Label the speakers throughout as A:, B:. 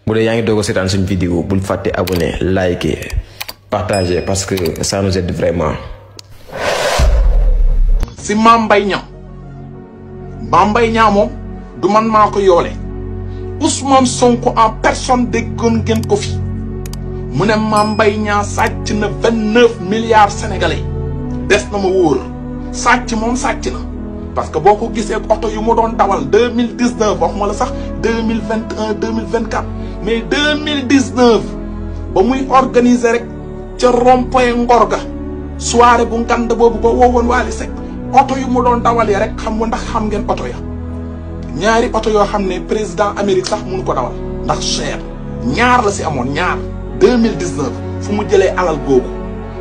A: bu dee yaa ngi doog a seetaan suñu vidéo bul fàtte abonné liker partager parce que ça nous aide vraiment.
B: si Mame Mbaye Niang moom du man maa ko yoole Ousmane Sonko en personne déggoon ngeen ko fi mu ne Mame Mbaye Niang sàcc na 29 milliards sénégalais des na ma wóor sàcc moom sàcc na parce que boo ko gisee oto yu mu doon dawal 2019 waxuma la sax 2021 2024 mais 2019 ba muy organiser rek ca rond-point Ngor ga soirée bu ngand boobu ba woowoon Wally Seck oto yu mu doon dawal yi rek xam nga ndax xam ngeen oto ya ñaari oto yoo xam ne président Amérique sax mënu ko dawal ndax cher ñaar la si amoon ñaar 2019 fu mu jëlee alal googu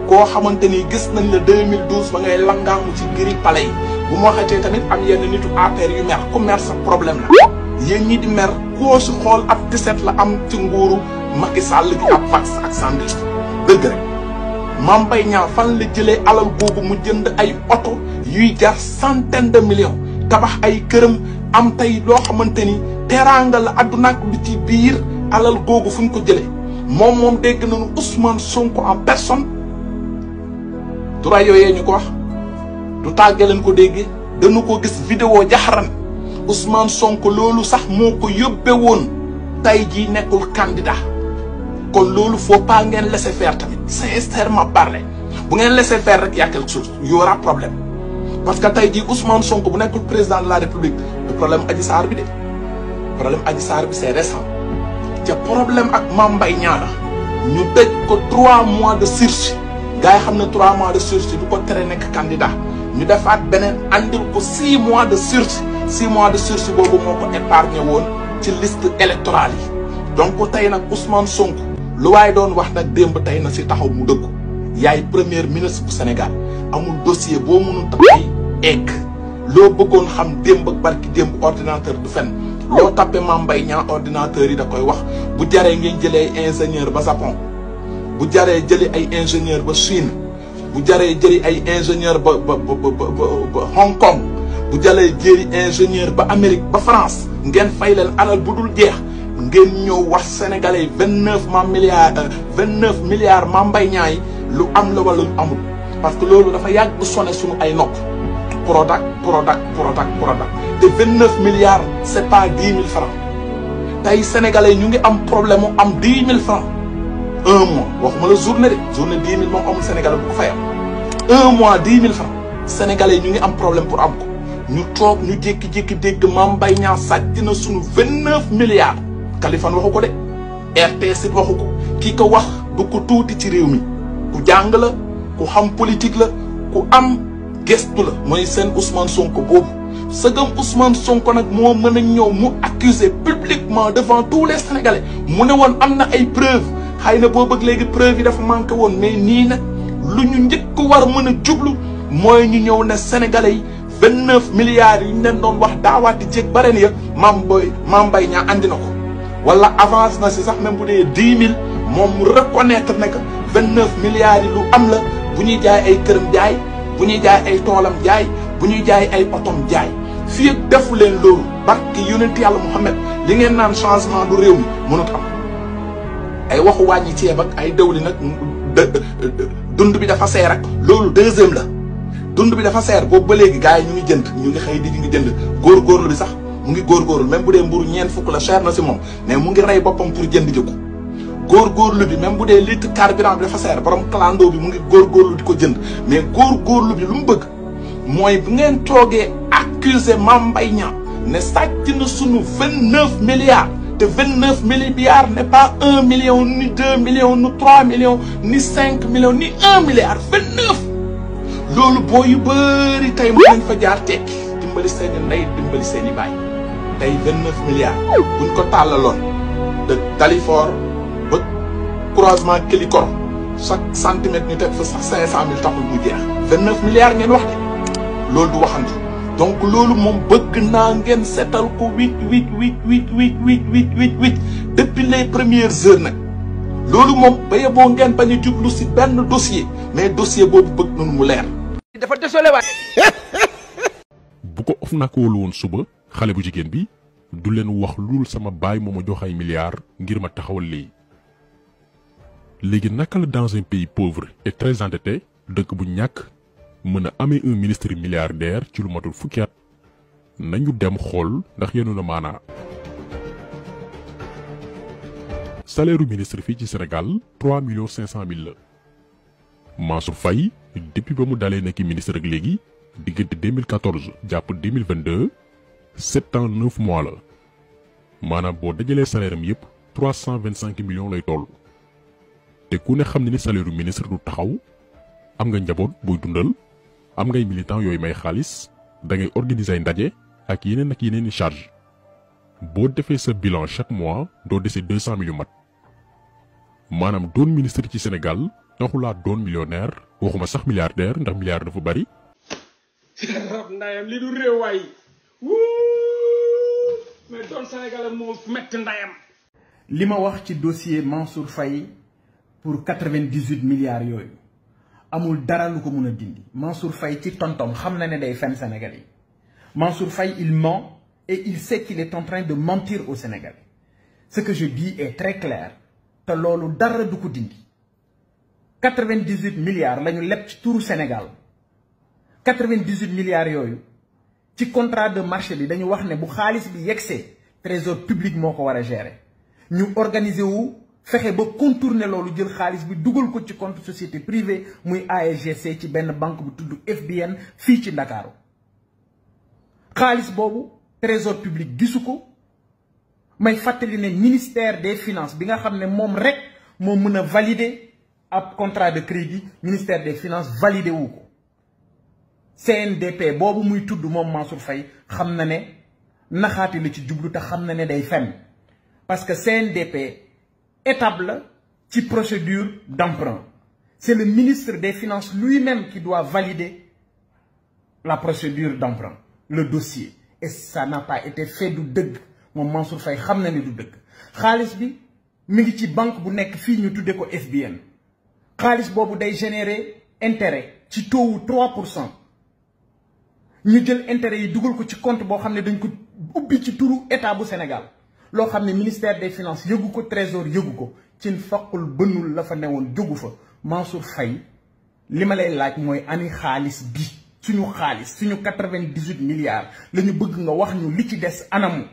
B: koo xamante ni gis nañ la 2012 ba ngay langaamu ci giri palais yi bu ma waxatee tamit am yenn nitu APR yu mer ku mer sa problème la yéen ñi di mer koo si xool ab 17 la am ci nguuru Macky Sall gi ab vax ak sandwich dëgg rek Mame Mbaye Niang fan la jëlee alal googu mu jënd ay oto yuy jar centaine de millions tabax ay këram am tey loo xamante ni teraanga la àdduna ak lu ci biir alal googu fu ñu ko jëlee moom dégg nañu Ousmane Sonko en personne tura yooyee ñu ko wax du tàggee leen ko déggee dañu ko gis vidéo jaxaran Ousmane Sonko loolu sax moo ko yóbbe woon tey jii nekkul candidat kon loolu faut pas ngeen laisser faire tamit sincèrement parler bu ngeen laisser faire rek y a quelque chose y aura problème parce que tey jii Ousmane Sonko bu nekkul président de la République le problème Adji Sarr bi de problème Adji Sarr bi c'est récent te problème ak Mame Mbaye Niang la ñu tëj ko 3 mois de sursis gars yi xam ne 3 mois de sursis du ko tere nekk candidat ñu defaat beneen andil ko 6 mois de sursis 6 mois de sursis boobu moo ko épargné woon ci liste électorale yi donc tey nag Ousmane Sonko lu waaye doon wax nag démb tey na si taxaw mu dëggu yaay premier ministre bu Sénégal amul dossier boo mënul taxay egg loo bëggoon xam démb ak barki démb ordinateur du fen loo tappe Mame Mbaye Niang ordinateur yi da koy wax bu jaree ngeen jëlee ingénieur ba Japon bu jaree jëli ay ingénieur ba Chine bu jaree jëli ay ingénieur ba Hong Kong bu jaree jëli ingénieur ba Amérique ba France ngeen fay leen alal bu dul jeex ngeen ñëw wax sénégalais 29 milliards Mame Mbaye Niang yi lu am la wala lu amul parce que loolu dafa yàgg bu sonné suñu ay nopp Prodac te 29 milliards c'est pas 10 000 francs tey sénégalais ñu ngi am problème mu am 10 000 francs un mois waxuma la journée de journée 10 000 moom amul sénégalais bu ko fayam un mois 10 000 francs sénégalais ñu ngi am problème pour am ko ñu toog ñu jékki-jékki dégg Mame Mbaye Niang sàcc na suñu 29 milliards Kaliphone waxu ko de RTS waxu ko kii ko wax du ko tuuti ci réew mi ku jàng la ku xam politique la ku am gestu la mooy seen Ousmane Sonko boobu sëgam Ousmane Sonko nag moo mën a ñëw mu accuser publiquement devant tous les Sénégalais mu ne woon am na ay preuves xëy na boo bëgg léegi preuve yi dafa manqué woon mais nii nag lu ñu njëkk war mën a jublu mooy ñu ñëw ne Sénégalais yi 29 milliards yi ñu leen doon wax daawaati jéeg bareen ya Mame Mbaye Niang andi na ko wala avance na si sax même bu dee 10 000 moom mu reconnaître ne que 29 milliards yi lu am la bu ñuy jaay ay këram jaay bu ñuy jaay ay toolam jaay bu ñuy jaay ay otom jaay fii ak defu leen loolu barki yonent yàlla Muhammad li ngeen naan changement du réew mi mënut am ay waxu wàññi ceeb ak ay dawli nag dund bi dafa seer ak loolu deuxième la dund bi dafa seer boobu ba léegi gars yi ñu ngi jënd ñu ngi xëy di ñu ngi jënd góorgóorlu bi sax mu ngi góorgóorlu même bu dee mburu ñeent fukk la cher na si moom mais mu ngi rey boppam pour jënd jikko góorgóorlu bi même bu dee litre carburant bi dafa seer borom clando bi mu ngi góorgóorlu di ko jënd mais góorgóorlu bi lu mu bëgg mooy bu ngeen toogee accuser Mame Mbaye Niang ne sàcc na sunu 29 milliards te 29 milliards n'est pas 1 million ni 2 millions ni 3 millions ni 5 millions ni 1 milliard 29 loolu boo yu bëri tey mën nañ fa jaar tekki dimbali seeni ndey dimbali seeni baay tey 29 milliards buñ ko tàllaloon de Dalifort ba croisement Kélikoro chaque centimètre ñu teg fa sax 500 000 taxul mu jeex 29 milliards ngeen wax de loolu du waxantu donc loolu moom bëgg naa ngeen seetal ko 8 depuis les premières heures nag loolu moom ba yeboo ngeen bañ a jublu si benn dossier mais dossier boobu bëgg nañu mu leer.
C: dafa désolé waay.
D: bu ko OFNAC wóolu woon suba xale bu jigéen bi
C: du leen wax lul sama baay moo ma jox ay milliards ngir ma taxawal lii. léegi naka la dans un pays pauvre et très endetté dëkk bu ñàkk mën a amee un ministre milliardaire ci lu matul fukki at nañu dem xool ndax yenu na maanaa. salaire u ministre fii ci Sénégal 3,500,000 la. Mansour Faye depuis ba mu dalee nekk ministre ak léegi diggante 2014 jàpp 2022 7 ans 9 mois la maanaam boo dajalee salaire am yépp 325 millions lay toll. te ku ne xam ne ni salaire u ministre du taxaw am nga njaboot buy dundal am ngay militant yooyu may xaalis da ngay organiser ay ndaje ak yeneen i charge boo defee sa bilan chaque mois doo dese 200 millions mat maanaam doon ministre ci Sénégal taxulaa doon millionnaire waxuma sax milliardaire ndax milliard dafa bari.
D: rab ndayam li du réew waay mais doon Sénégal moo metti ndayam.
E: li ma wax ci dossier Mansour Faye pour 98 milliards yooyu amul dara lu ko mun a dindi. Mansour Faye ci tontom xam na ne day fen Sénégalais yi. Mansour Faye il ment et il sait qu'il est en train de mentir aux Sénégalais. Ce que je dis est très clair te loolu dara du ko dindi. 98 milliards lañu leb ci turu Sénégal 98 milliards yooyu ci contrat de marché bi dañu wax ne bu xaalis bi yegsee trésor public moo ko war a gérer ñu organiser wu fexe ba contourner loolu jël xaalis bi dugal ko ci compte société privée muy ASGC ci benn banque bu tudd FBN fii ci Ndakaaru xaalis boobu trésor public gisu ko may fàttali ne ministère des finances bi nga xam ne moom rek moo mën a valider ab contrat de crédit ministère des finances validé wu ko CNDP boobu muy tudd moom Mansour Faye xam na ne naxaati la ci jublu te xam na ne day fen parce que CNDP étape la ci procédure d'emprunt c'est le ministre des finances lui-même qui doit valider la procédure d'emprunt le dossier et ça n'a pas été fait du dëgg moom Mansour Faye xam na ne du dëgg xaalis bi mi ngi ci banque bu nekk fii ñu tudde ko FBN xaalis boobu day générer intérêt ci taux wu 3% ñu jël intérêt yi dugal ko ci compte boo xam ne dañ ko ubbi ci turu état bu Sénégal loo xam ne ministère des finances yëgu ko trésor yëgu ko ci faqul bënnul la fa newoon jógu fa Mansour Faye li ma lay laaj mooy ani xaalis bi suñu xaalis suñu 98 milliards la ñu bëgg nga wax ñu li ci des anamu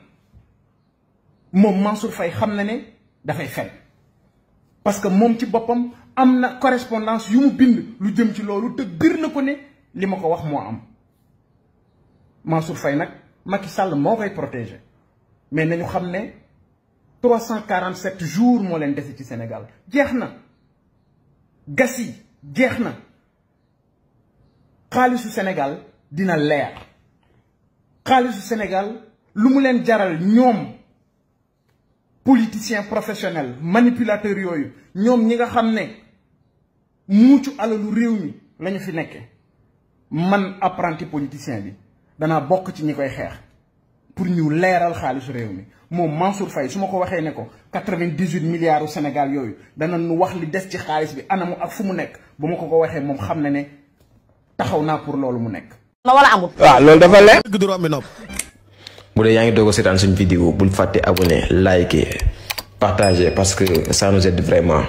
E: moom Mansour Faye xam na ne dafay fen parce que moom ci boppam am na correspondance yu mu bind lu jëm ci loolu te bir na ko ne li ma ko wax moo am Mansour Faye nag Macky Sall moo koy protéger mais nañu xam ne 347 jours moo leen dese ci Sénégal jeex na gas yi jeex na xaalisu Sénégal dina leer xaalisu Sénégal lu mu leen jaral ñoom politiciens professionnels manipulateurs yooyu ñoom ñi nga xam ne muucu alalu réew mi lañu fi nekkee man apprenti politicien bi danaa bokk ci ñi koy xeex pour ñu leeral xaalisu réew mi moom Mansour Faye su ma ko waxee ne ko 98 milliards u Sénégal yooyu dana nu wax li des ci xaalis bi anamu ak fu mu nekk bu ma ko waxee moom xam na ne taxaw naa pour loolu mu nekk.
F: la wala amul.
A: waaw loolu dafa leer.
F: dëgg du romb nopp.
A: bu dee yaa ngi doog a seetaan suñu vidéo bul fàtte abonné liker partager parce que ça nous aide vraiment.